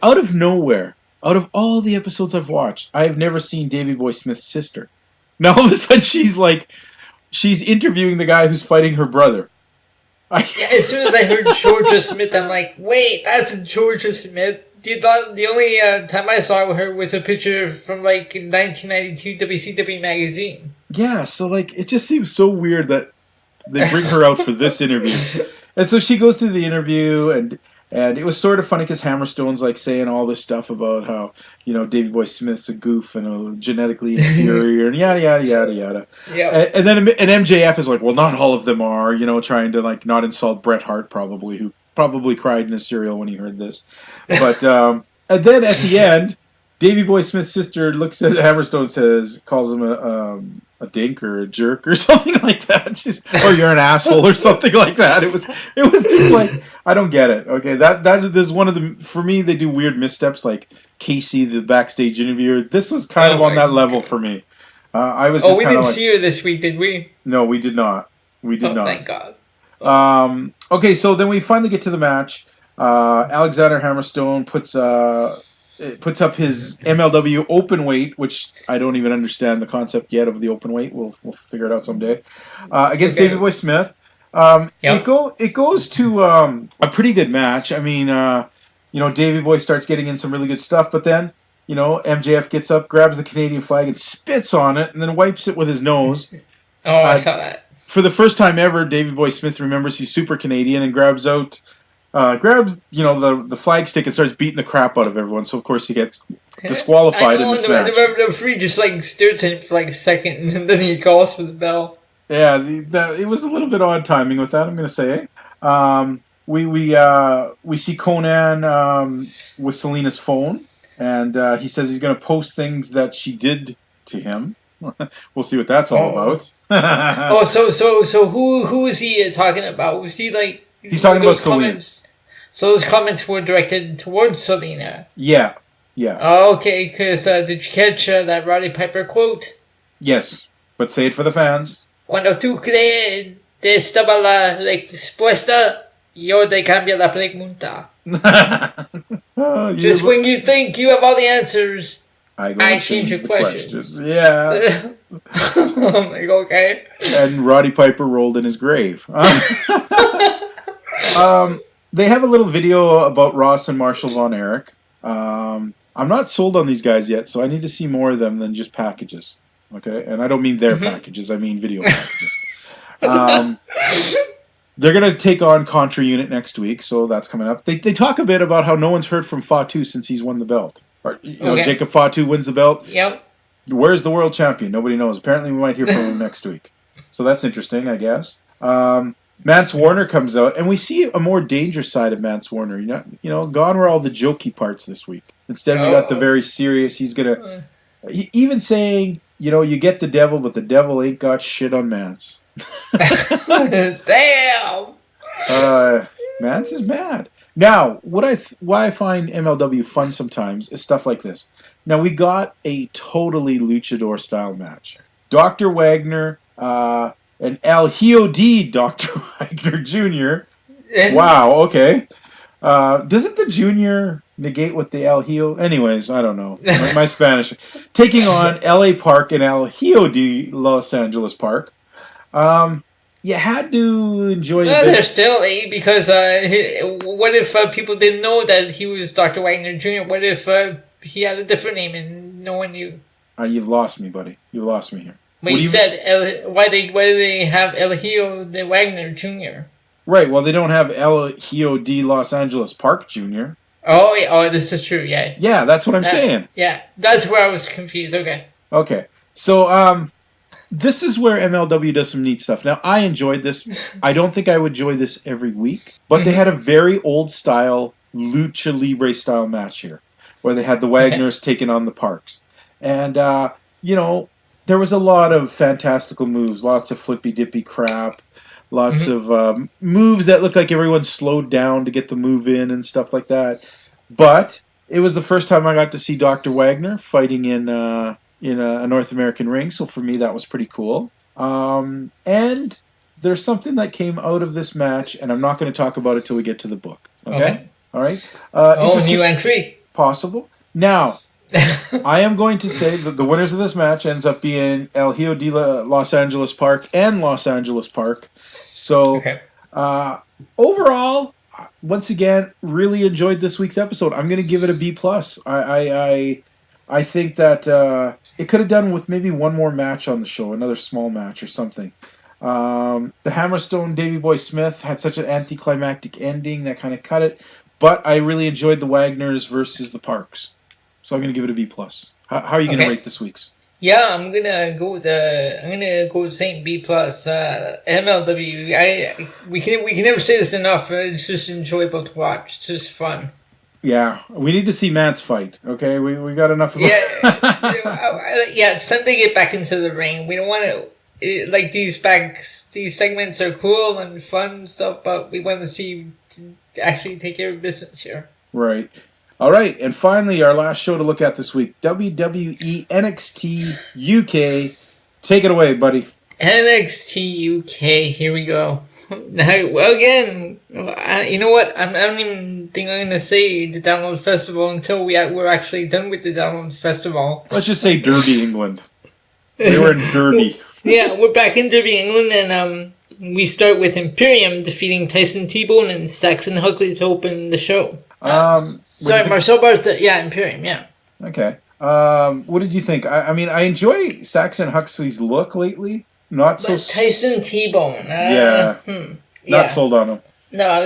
out of nowhere, out of all the episodes I've watched, I have never seen Davey Boy Smith's sister. Now all of a sudden she's interviewing the guy who's fighting her brother. As soon as I heard Georgia Smith, I'm like, wait, that's Georgia Smith. The only time I saw her was a picture from 1992 WCW magazine. Yeah, so it just seems so weird that they bring her out for this interview. And so she goes through the interview, and it was sort of funny because Hammerstone's saying all this stuff about how, Davey Boy Smith's a goof and a genetically inferior and yada, yada, yada, yada. Yeah. And then MJF is well, not all of them are, trying to not insult Bret Hart probably, who probably cried in his cereal when he heard this. But, and then at the end, Davey Boy Smith's sister looks at Hammerstone and calls him a dink or a jerk or something like that. Or you're an asshole or something like that. It was just I don't get it. Okay, that is one of the, for me, they do weird missteps like Casey, the backstage interviewer. This was kind of on that level for me. I was Oh, just we kind didn't of like, see her this week, did we? no, we did not. We did Oh, not. thank God. Okay, so then we finally get to the match. Alexander Hammerstone puts up his MLW open weight, which I don't even understand the concept yet of the open weight. We'll figure it out someday. Against Okay. Davey Boy Smith. Yep. It goes to a pretty good match. I mean, Davey Boy starts getting in some really good stuff, but then MJF gets up, grabs the Canadian flag, and spits on it, and then wipes it with his nose. Oh, I saw that. For the first time ever, Davey Boy Smith remembers he's super Canadian and grabs the flag stick and starts beating the crap out of everyone. So of course he gets disqualified in this match. The referee just stares at him for a second, and then he calls for the bell. Yeah, it was a little bit odd timing with that, I'm going to say. We see Conan with Selena's phone, and he says he's going to post things that she did to him. We'll see what that's all about. So who is he talking about? Was he He's talking about Selena. Comments? So those comments were directed towards Selena. Yeah. Oh, okay, because did you catch that Roddy Piper quote? Yes, but say it for the fans. Cuando tú crees que estaba la respuesta, yo te cambio la pregunta. Just when you think you have all the answers, I change your questions. Yeah. I'm like, okay. And Roddy Piper rolled in his grave. They have a little video about Ross and Marshall Von Erich. I'm not sold on these guys yet, so I need to see more of them than just packages. Okay? And I don't mean their packages, I mean video packages. They're going to take on Contra Unit next week, so that's coming up. They talk a bit about how no one's heard from Fatu since he's won the belt. Or, Jacob Fatu wins the belt. Yep. Where's the world champion? Nobody knows. Apparently we might hear from him next week. So that's interesting, I guess. Mance Warner comes out, and we see a more dangerous side of Mance Warner. Gone were all the jokey parts this week. Instead, we got the very serious. He's gonna even saying, you get the devil, but the devil ain't got shit on Mance. Damn. Mance is mad. Now, what I find MLW fun sometimes is stuff like this. Now, we got a totally luchador style match. Dr. Wagner and El Hijo D. Dr. Wagner Jr. Wow, okay. Doesn't the Junior negate with the El Hijo? Anyways, I don't know. My Spanish. Taking on LA Park and El Hijo D. Los Angeles Park. You had to enjoy it. There's still because what if people didn't know that he was Dr. Wagner Jr.? What if he had a different name and no one knew? You've lost me, buddy. You lost me here. But you said why do they have El Hijo de Wagner Jr.? Right. Well, they don't have El Hijo de Los Angeles Park Jr. Oh, yeah. Oh, this is true. Yeah. Yeah, that's what I'm saying. Yeah, that's where I was confused. Okay. Okay. So, this is where MLW does some neat stuff. Now, I enjoyed this. I don't think I would enjoy this every week, but they had a very old-style, Lucha Libre style match here, where they had the Wagners taking on the Parks. And, there was a lot of fantastical moves, lots of flippy-dippy crap, lots of moves that looked like everyone slowed down to get the move in and stuff like that. But it was the first time I got to see Dr. Wagner fighting in a North American ring, so for me that was pretty cool. And there's something that came out of this match, and I'm not going to talk about it till we get to the book. Okay? All right? New entry. Possible. Now, I am going to say that the winners of this match ends up being El Hijo de Los Angeles Park and Los Angeles Park. So, overall, once again, really enjoyed this week's episode. I'm going to give it a B+. I think that it could have done with maybe one more match on the show, another small match or something. The Hammerstone Davey Boy Smith had such an anticlimactic ending that kind of cut it, but I really enjoyed the Wagners versus the Parks. So I'm going to give it a B+. How are you going to rate this week's? Yeah, I'm gonna go with Saint B+. MLW. We can never say this enough. It's just enjoyable to watch. It's just fun. Yeah, we need to see Matt's fight. Okay, we got enough of it's time to get back into the ring. We don't want to these segments are cool and fun and stuff, but we want to see actually take care of business here. Right. All right, and finally, our last show to look at this week, WWE NXT UK Take it away, buddy. NXT UK, here we go. Now, well, again, you know what? I don't even think I'm going to say the Download Festival until we're actually done with the Download Festival. Let's just say Derby, England. We were in Derby. Yeah, we're back in Derby, England, and we start with Imperium defeating Tyson T-Bone and Saxon Huxley to open the show. Sorry, Marcel Barth. Yeah, Imperium, yeah. Okay. What did you think? I mean, I enjoy Saxon Huxley's look lately. Not so... Tyson T-Bone. Not sold on him. No,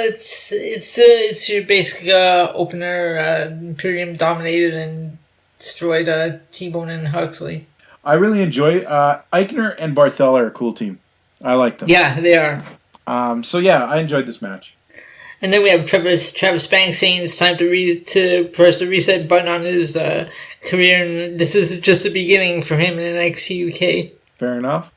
it's your basic opener. Imperium dominated and destroyed T-Bone and Huxley. I really enjoy Eichner and Barthel are a cool team. I like them. Yeah, they are. So yeah, I enjoyed this match. And then we have Travis Banks saying it's time to press the reset button on his career, and this is just the beginning for him in NXT UK. Fair enough.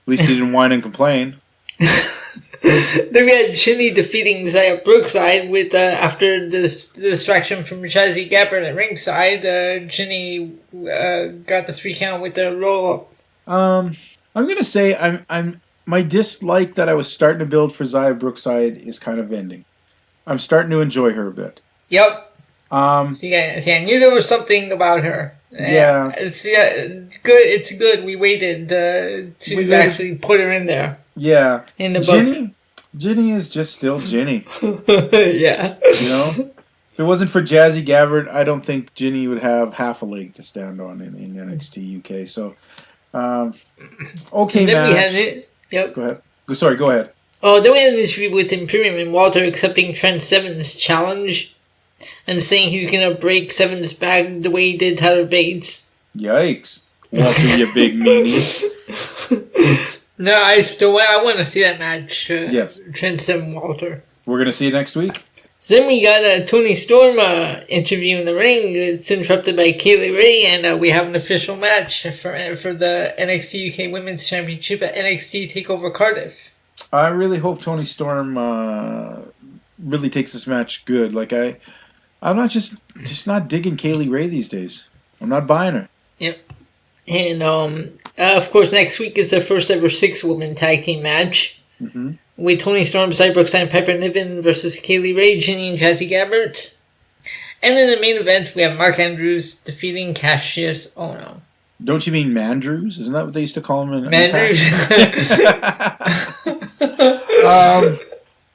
At least he didn't whine and complain. Then we had Chinny defeating Zaya Brookside with after the distraction from Chazzy Gabbard at ringside. Chinny got the 3 count with the roll up. I'm gonna say I'm my dislike that I was starting to build for Zaya Brookside is kind of ending. I'm starting to enjoy her a bit. Yep. I knew there was something about her. Yeah. It's good. It's good. We waited to actually put her in there. Yeah. In the book. Ginny is just still Ginny. Yeah. You know? If it wasn't for Jazzy Gabbard, I don't think Ginny would have half a leg to stand on in NXT UK. So, okay, then match. We had it. Yep. Go ahead. Sorry, go ahead. Oh, then we had an interview with Imperium and Walter accepting Trent Seven's challenge and saying he's going to break Seven's back the way he did Tyler Bates. Yikes. Walter, you big meanie. No, I want to see that match. Yes. Trent Seven Walter. We're going to see it next week? So then we got a Tony Storm interview in the ring. It's interrupted by Kaylee Ray, and we have an official match for the NXT UK Women's Championship at NXT TakeOver Cardiff. I really hope Tony Storm really takes this match good. Like I'm not just not digging Kaylee Ray these days. I'm not buying her. Yep. And of course, next week is the first ever 6-woman tag team match. Mm-hmm. With Tony Storm, Cyborg and Piper Niven versus Kaylee Ray, Ginny, and Jazzy Gabbard. And in the main event, we have Mark Andrews defeating Cassius Ohno. Don't you mean Mandrews? Isn't that what they used to call him in Mandrews?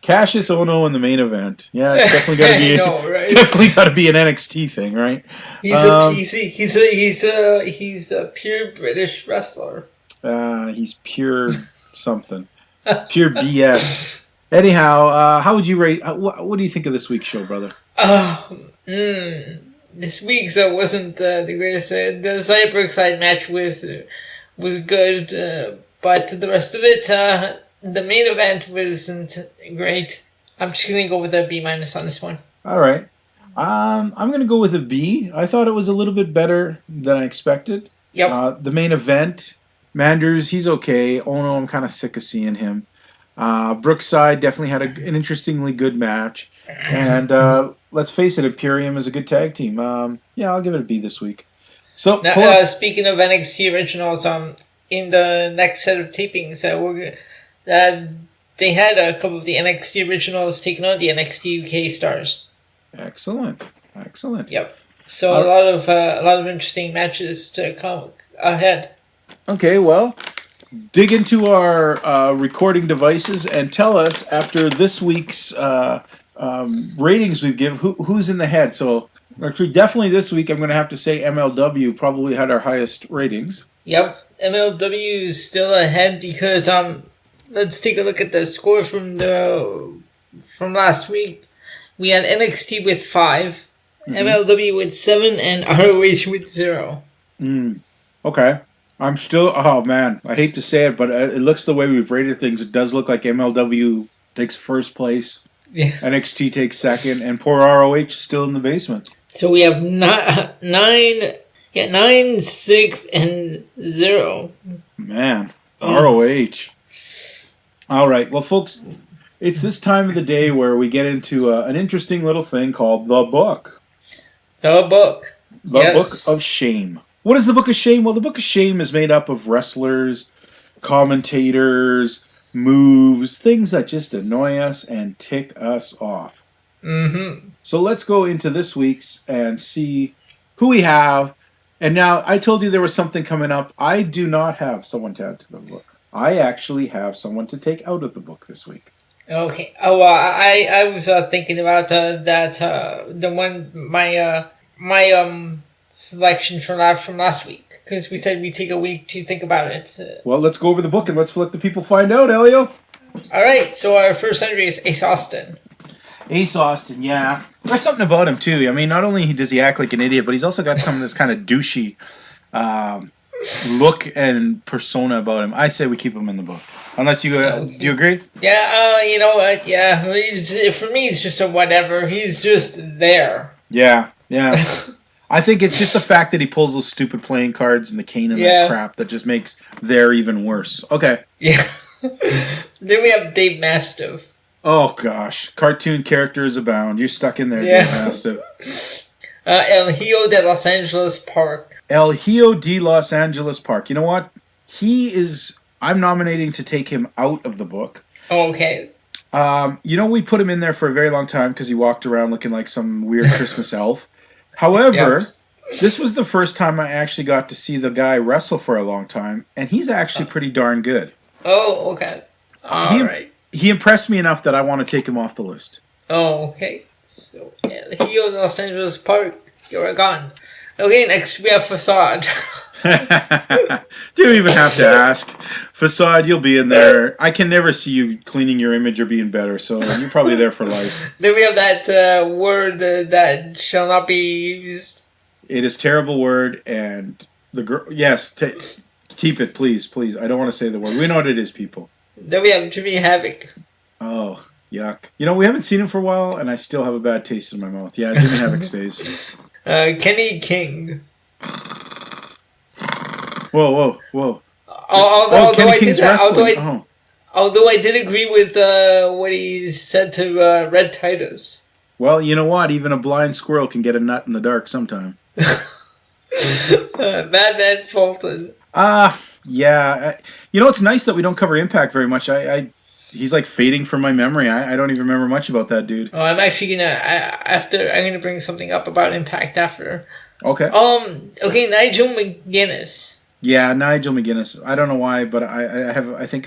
Cassius Ohno in the main event. Yeah, it's definitely got to be. Right? It's definitely got to be an NXT thing, right? He's a pure British wrestler. He's pure something. Pure BS. Anyhow, how would you rate? What do you think of this week's show, brother? This week's wasn't the greatest. The Cyborg side match was good, but the rest of it, the main event wasn't great. I'm just gonna go with a B- on this one. All right. I'm gonna go with a B. I thought it was a little bit better than I expected. Yep. The main event, Manders, he's okay. Ono, I'm kind of sick of seeing him. Brookside definitely had an interestingly good match. And let's face it, Imperium is a good tag team. Yeah, I'll give it a B this week. So now, speaking of NXT originals, in the next set of tapings, they had a couple of the NXT originals taking on the NXT UK stars. Excellent. Yep. So a lot of interesting matches to come ahead. Okay, well, dig into our recording devices and tell us after this week's ratings we've given who's in the head. So definitely this week I'm going to have to say MLW probably had our highest ratings. Yep, MLW is still ahead because let's take a look at the score from last week. We had NXT with 5, MLW with 7, and ROH with 0. Okay. I'm still, oh man, I hate to say it, but it looks the way we've rated things. It does look like MLW takes first place, NXT takes second, and poor ROH is still in the basement. So we have 9, 6, and 0. Man, ROH. All right, well, folks, it's this time of the day where we get into an interesting little thing called The Book. The Book. The Book of Shame. What is the Book of Shame? Well, the Book of Shame is made up of wrestlers, commentators, moves, things that just annoy us and tick us off. Mm-hmm. So let's go into this week's and see who we have. And now, I told you there was something coming up. I do not have someone to add to the book. I actually have someone to take out of the book this week. Okay. Oh, I was thinking about the one my selection from last week, because we said we'd take a week to think about it. Well, let's go over the book and let's let the people find out, Elio. All right. So our first entry is Ace Austin. Ace Austin, yeah. There's something about him, too. I mean, not only does he act like an idiot, but he's also got some of this kind of douchey look and persona about him. I say we keep him in the book. Unless you... do you agree? Yeah, you know what? Yeah. For me, it's just a whatever. He's just there. Yeah. I think it's just the fact that he pulls those stupid playing cards and the cane and that crap that just makes there even worse. Okay. Yeah. Then we have Dave Mastiff. Oh, gosh. Cartoon characters abound. You're stuck in there, Yeah. Dave Mastiff. El Hijo de Los Angeles Park. El Hijo de Los Angeles Park. You know what? I'm nominating to take him out of the book. Oh, okay. We put him in there for a very long time because he walked around looking like some weird Christmas elf. However, this was the first time I actually got to see the guy wrestle for a long time, and he's actually pretty darn good. Oh, okay. All right. He impressed me enough that I want to take him off the list. Oh, okay. So, El Hijo de Los Angeles Park, you're gone. Okay, next we have Facade. Do you even have to ask? Facade, you'll be in there. I can never see you cleaning your image or being better, so you're probably there for life. Then we have that word that shall not be used. It is a terrible word, and the girl. Yes, keep it, please. I don't want to say the word. We know what it is, people. Then we have Jimmy Havoc. Oh, yuck. We haven't seen him for a while, and I still have a bad taste in my mouth. Yeah, Jimmy Havoc stays. Kenny King. Whoa. Although Kenny King's wrestling. Although I did agree with what he said to Red Titus. Well, you know what? Even a blind squirrel can get a nut in the dark sometime. Batman Fulton. Yeah. It's nice that we don't cover Impact very much. He's like fading from my memory. I don't even remember much about that dude. Oh, I'm actually gonna bring something up about Impact after. Okay. Okay, Nigel McGuinness. Yeah, Nigel McGuinness. I don't know why, but I think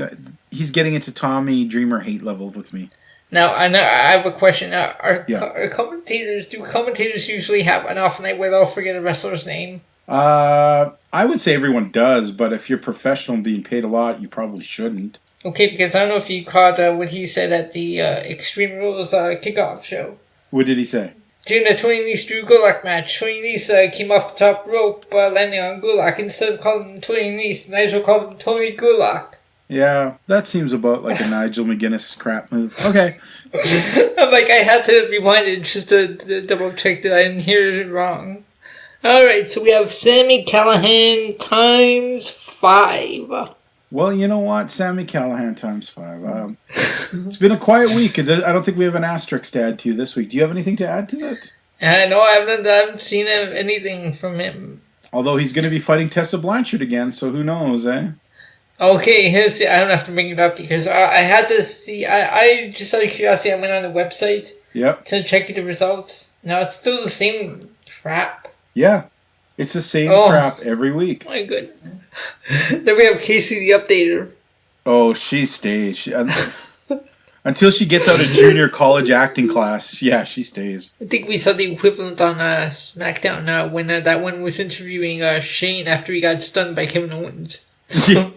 he's getting into Tommy Dreamer hate level with me. Now, I have a question. Are commentators? Do commentators usually have an off night where they'll forget a wrestler's name? I would say everyone does, but if you're professional and being paid a lot, you probably shouldn't. Okay, because I don't know if you caught what he said at the Extreme Rules kickoff show. What did he say? During the Tony Nese Drew Gulak match, Tony Nese came off the top rope landing on Gulak. Instead of calling him Tony Nese, Nigel called him Tony Gulak. Yeah, that seems about like a Nigel McGuinness crap move. Okay. I had to rewind it just to double check that I didn't hear it wrong. Alright, so we have Sami Callihan times 5. Well, you know what? Sami Callihan times 5. It's been a quiet week. I don't think we have an asterisk to add to this week. Do you have anything to add to that? No, I haven't seen anything from him. Although he's going to be fighting Tessa Blanchard again, so who knows, eh? Okay, I don't have to bring it up because I had to see. I just out of curiosity, I went on the website to check the results. Now it's still the same crap. Yeah, it's the same crap every week. My goodness. Then we have Casey the Updater. Oh, she stays. Until she gets out of junior college acting class, yeah, she stays. I think we saw the equivalent on SmackDown when that one was interviewing Shane after he got stunned by Kevin Owens. that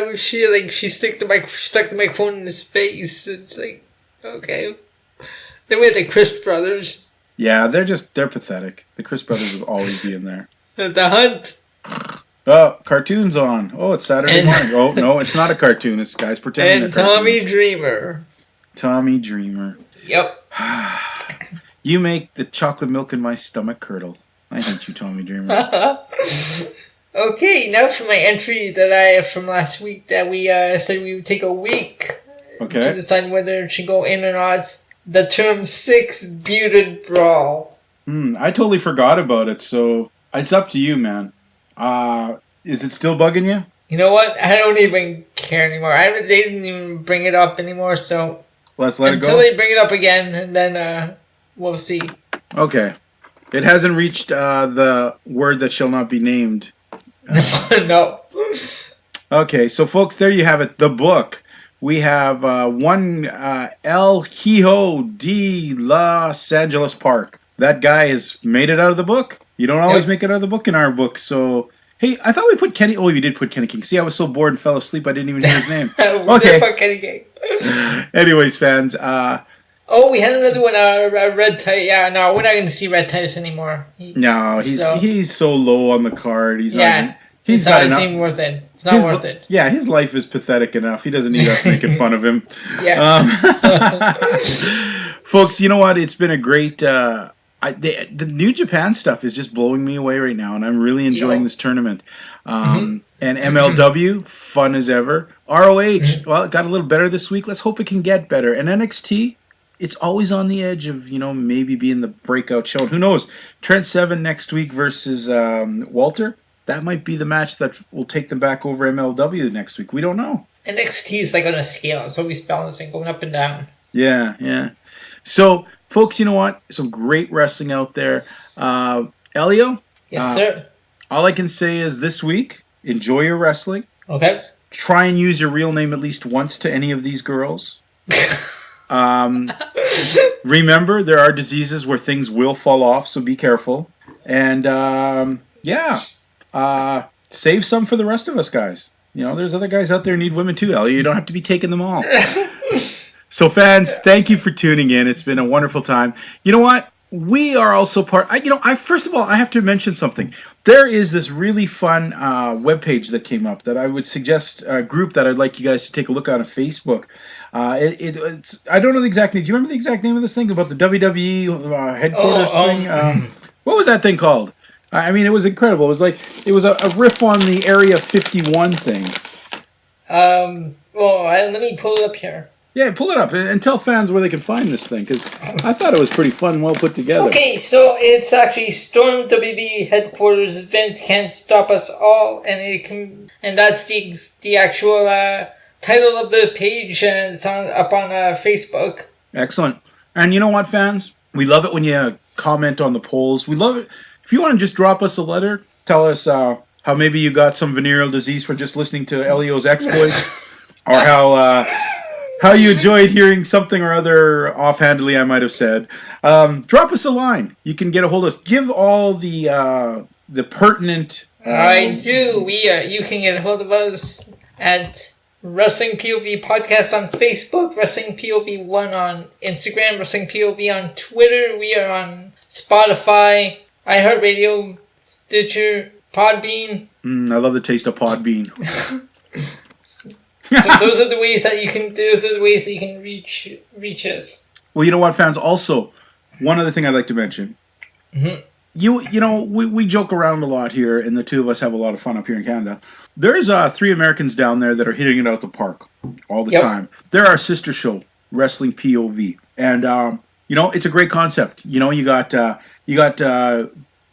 was she stuck the microphone in his face. It's like, okay. Then we have the Chris brothers. Yeah, they're pathetic. The Chris brothers will always be in there. The Hunt. Oh, cartoon's on. Oh, it's Saturday morning. Oh no, it's not a cartoon. It's guys pretending. And Tommy Dreamer. Tommy Dreamer. Yep. You make the chocolate milk in my stomach curdle. I hate you, Tommy Dreamer. Okay, now for my entry that I have from last week that we said we would take a week to decide whether it should go in or not. The term 6 bearded brawl. I totally forgot about it, so it's up to you, man. Is it still bugging you? You know what? I don't even care anymore. They didn't even bring it up anymore, so Let's let it until go. they bring it up again, and then we'll see. Okay. It hasn't reached the word that shall not be named. No. Okay, so folks, there you have it. The book. We have one El Hijo de Los Angeles Park. That guy has made it out of the book. You don't always make it out of the book in our book, so... Hey, I thought we put Kenny... Oh, we did put Kenny King. See, I was so bored and fell asleep, I didn't even hear his name. Okay. Put Kenny King. Anyways, fans... Oh, we had another one, Red Titus. Yeah, no, we're not going to see Red Titus anymore. He's so low on the card. He's not even worth it. It's not worth it. Yeah, his life is pathetic enough. He doesn't need us making fun of him. Yeah. Folks, you know what? It's been a great... the New Japan stuff is just blowing me away right now, and I'm really enjoying this tournament. And MLW, fun as ever. ROH, well, it got a little better this week. Let's hope it can get better. And NXT... It's always on the edge of, maybe being the breakout show. Who knows? Trent Seven next week versus Walter. That might be the match that will take them back over MLW next week. We don't know. NXT is like on a scale. It's always balancing, going up and down. Yeah. So, folks, you know what? Some great wrestling out there. Elio? Yes, sir. All I can say is this week, enjoy your wrestling. Okay. Try and use your real name at least once to any of these girls. Remember, there are diseases where things will fall off, so be careful. And save some for the rest of us guys. There's other guys out there who need women too, Ellie. You don't have to be taking them all. So fans, thank you for tuning in. It's been a wonderful time. You know what? We are also first of all, I have to mention something. There is this really fun webpage that came up that I would suggest, a group that I'd like you guys to take a look at on Facebook. It's I don't know the exact name. Do you remember the exact name of this thing about the WWE headquarters thing? What was that thing called? I mean, it was incredible. It was a riff on the Area 51 thing. Let me pull it up here. Yeah, pull it up and tell fans where they can find this thing, because I thought it was pretty fun and well put together. Okay, so it's actually Storm WB headquarters events can't stop us all, and that's the actual title of the page, and it's up on Facebook. Excellent. And you know what, fans? We love it when you comment on the polls. We love it. If you want to just drop us a letter, tell us how maybe you got some venereal disease for just listening to Elio's exploits, or how you enjoyed hearing something or other offhandedly I might have said. Drop us a line. You can get a hold of us. Give all the pertinent... I do. You can get a hold of us at Wrestling POV Podcast on Facebook, Wrestling POV 1 on Instagram, Wrestling POV on Twitter. We are on Spotify, iHeartRadio, Stitcher, Podbean. I love the taste of Podbean. So those are the ways that you can reach us. Well, you know what, fans? Also, one other thing I'd like to mention. Mm-hmm. We joke around a lot here, and the two of us have a lot of fun up here in Canada. There's 3 Americans down there that are hitting it out the park all the time. They're our sister show, Wrestling POV, and it's a great concept. You got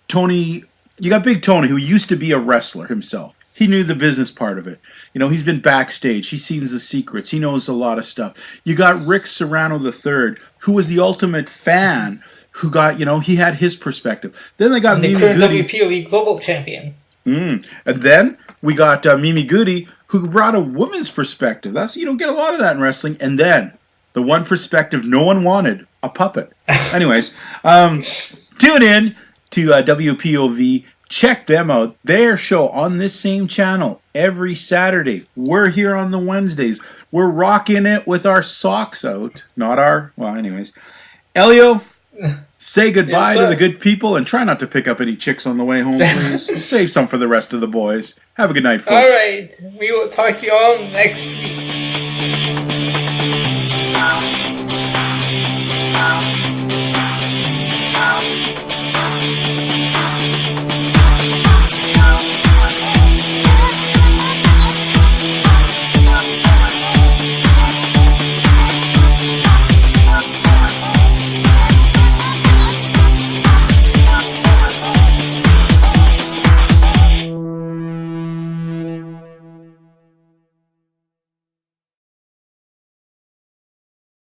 Tony, you got Big Tony, who used to be a wrestler himself. He knew the business part of it. He's been backstage. He's seen the secrets. He knows a lot of stuff. You got Rick Serrano III, who was the ultimate fan, who got, he had his perspective. Then they got the Mimi current Goody. WPOV Global Champion. And then we got Mimi Goody, who brought a woman's perspective. You don't get a lot of that in wrestling. And then the one perspective no one wanted, a puppet. Anyways, tune in to WPOV. Check them out. Their show on this same channel every Saturday. We're here on the Wednesdays. We're rocking it with our socks out. Anyways. Elio, say goodbye to the good people and try not to pick up any chicks on the way home, please. Save some for the rest of the boys. Have a good night, folks. All right. We will talk to you all next week.